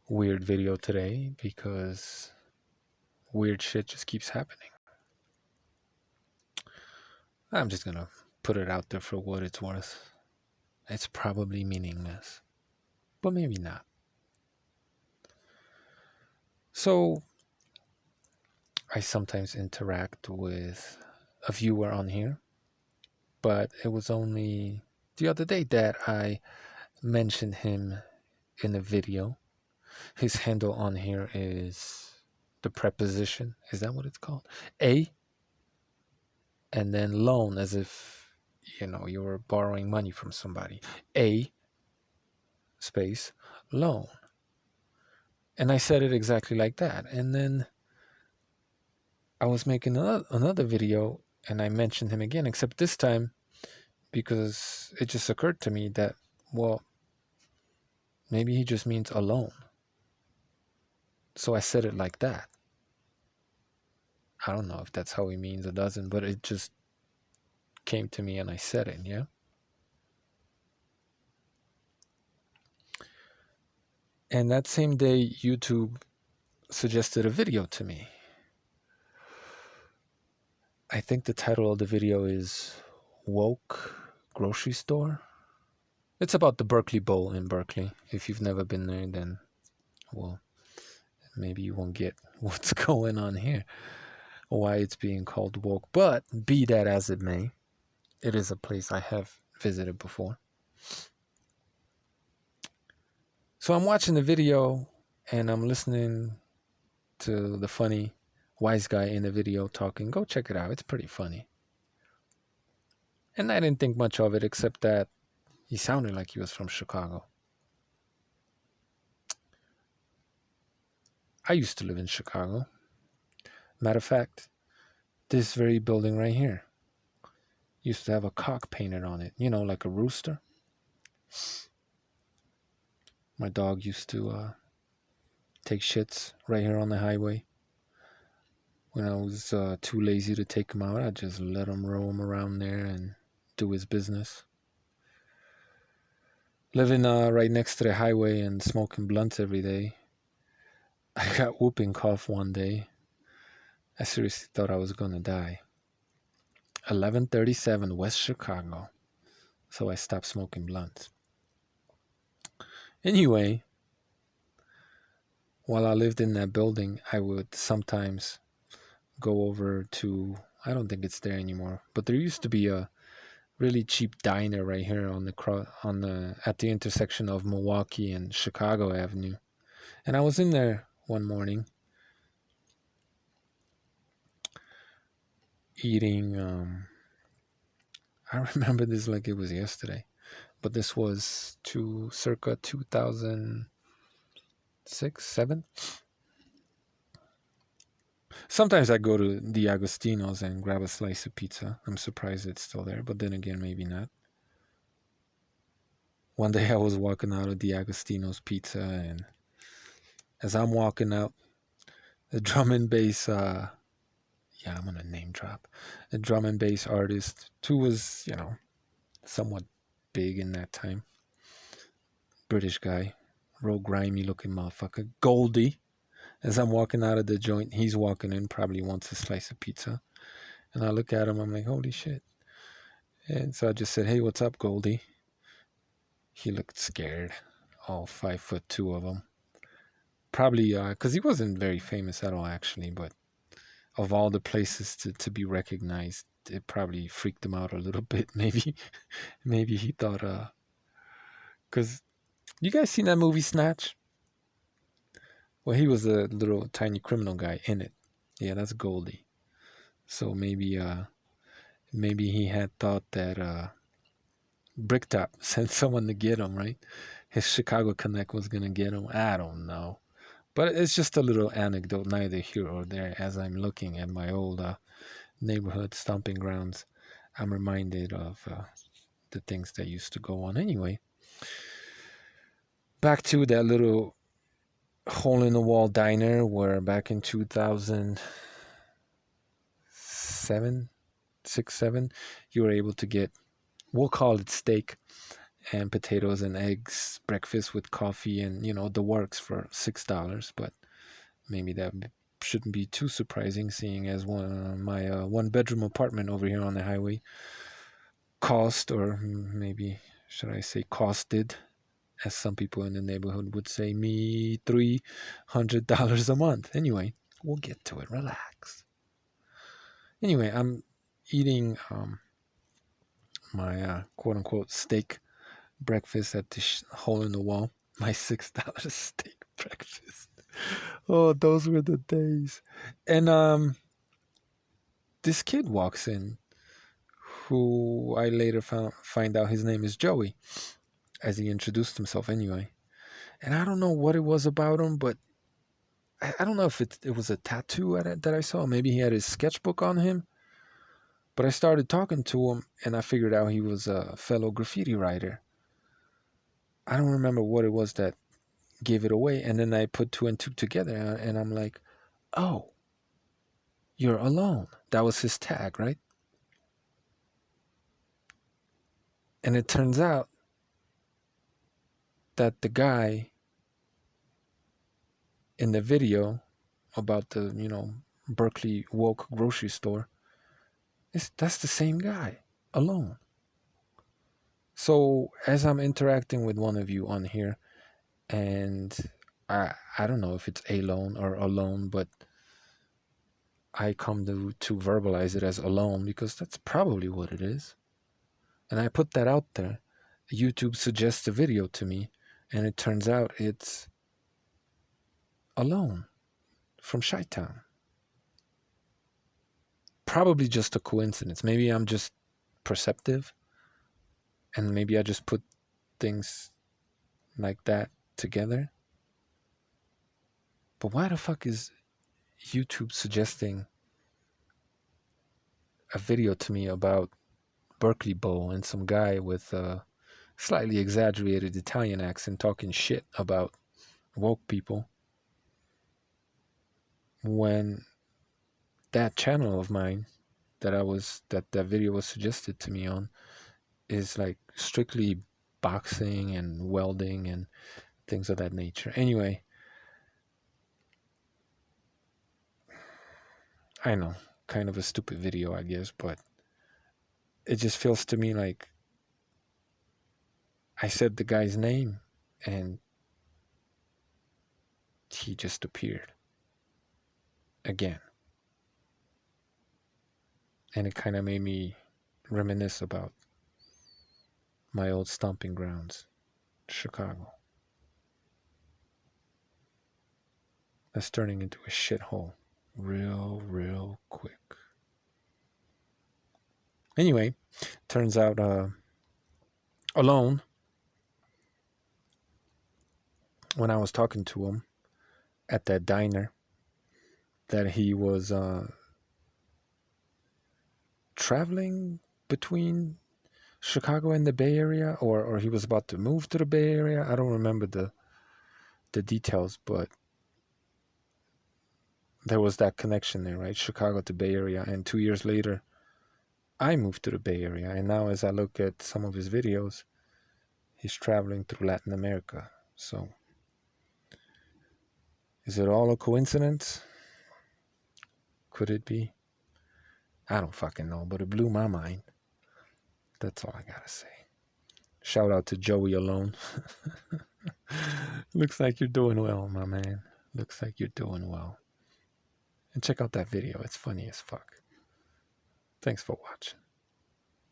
weird video today because weird shit just keeps happening. I'm just gonna put it out there for what it's worth. It's probably meaningless, but maybe not. So, I sometimes interact with a viewer on here, but it was only the other day that I mentioned him in a video. His handle on here is the preposition. Is that what it's called? A, and then loan, as if you were borrowing money from somebody. A space loan. And I said it exactly like that. And then I was making another video and I mentioned him again, except this time because it just occurred to me that, well, maybe he just means alone. So I said it like that. I don't know if that's how he means or doesn't, but it just came to me and I said it, yeah? And that same day, YouTube suggested a video to me. I think the title of the video is Woke Grocery Store. It's about the Berkeley Bowl in Berkeley. If you've never been there, then, well, maybe you won't get what's going on here, why it's being called woke. But be that as it may, it is a place I have visited before. So I'm watching the video and I'm listening to the funny wise guy in the video talking. Go check it out. It's pretty funny. And I didn't think much of it except that he sounded like he was from Chicago. I used to live in Chicago. Matter of fact, this very building right here used to have a cock painted on it, like a rooster. My dog used to take shits right here on the highway. When I was too lazy to take him out, I'd just let him roam around there and do his business. Living right next to the highway and smoking blunts every day, I got whooping cough one day. I seriously thought I was gonna die. 1137 West Chicago. So I stopped smoking blunts. Anyway, while I lived in that building, I would sometimes go over to, I don't think it's there anymore, but there used to be a really cheap diner right here at the intersection of Milwaukee and Chicago Avenue. And I was in there one morning eating I remember this like it was yesterday, but this was circa 2006, 7. Sometimes I go to the Agostino's and grab a slice of pizza. I'm surprised it's still there, but then again, maybe not. One day I was walking out of the Agostino's Pizza, and as I'm walking out, the drum and bass, I'm gonna name drop, a drum and bass artist who was, somewhat big in that time. British guy, real grimy looking motherfucker, Goldie. As I'm walking out of the joint, he's walking in, probably wants a slice of pizza. And I look at him, I'm like, holy shit. And so I just said, hey, what's up, Goldie? He looked scared, all 5'2" of him. Probably because he wasn't very famous at all, actually, but of all the places to be recognized, it probably freaked him out a little bit. Maybe he thought, because you guys seen that movie Snatch? Well, he was a little tiny criminal guy in it. Yeah, that's Goldie. So maybe he had thought that Bricktop sent someone to get him, right? His Chicago Connect was gonna get him. I don't know. But it's just a little anecdote, neither here or there. As I'm looking at my old neighborhood stomping grounds, I'm reminded of the things that used to go on. Anyway, back to that little hole-in-the-wall diner where back in 2007, 6, 7, you were able to get, we'll call it steak, and potatoes and eggs breakfast with coffee and the works for $6. But maybe that shouldn't be too surprising, seeing as my one-bedroom apartment over here on the highway cost, or maybe should I say costed, as some people in the neighborhood would say, me $300 a month. Anyway, we'll get to it. Relax. Anyway, I'm eating my quote unquote steak breakfast at the hole in the wall. My $6 steak breakfast. Oh, those were the days. And this kid walks in, who I later find out his name is Joey, as he introduced himself anyway. And I don't know what it was about him, but I don't know if it was a tattoo that I saw. Maybe he had his sketchbook on him. But I started talking to him, and I figured out he was a fellow graffiti writer. I don't remember what it was that gave it away. And then I put two and two together, and I'm like, oh, you're alone. That was his tag, right? And it turns out that the guy in the video about the, Berkeley woke grocery store, that's the same guy, alone. So as I'm interacting with one of you on here, and I don't know if it's alone or alone, but I come to verbalize it as alone because that's probably what it is. And I put that out there. YouTube suggests a video to me, and it turns out it's Alone from Chi-Town. Probably just a coincidence. Maybe I'm just perceptive, and maybe I just put things like that together. But why the fuck is YouTube suggesting a video to me about Berkeley Bowl and some guy with a slightly exaggerated Italian accent talking shit about woke people, when that channel of mine that video was suggested to me on is like strictly boxing and welding and things of that nature. Anyway, I know, kind of a stupid video, I guess, but it just feels to me like I said the guy's name and he just appeared again. And it kind of made me reminisce about my old stomping grounds, Chicago. That's turning into a shithole real quick. Anyway, turns out Alone, when I was talking to him at that diner, that he was traveling between Chicago and the Bay Area, or he was about to move to the Bay Area. I don't remember the details, but there was that connection there, right? Chicago to Bay Area. And 2 years later, I moved to the Bay Area. And now as I look at some of his videos, he's traveling through Latin America. So is it all a coincidence? Could it be? I don't fucking know, but it blew my mind. That's all I gotta say. Shout out to Joey Alone. Looks like you're doing well, my man. Looks like you're doing well. And check out that video. It's funny as fuck. Thanks for watching.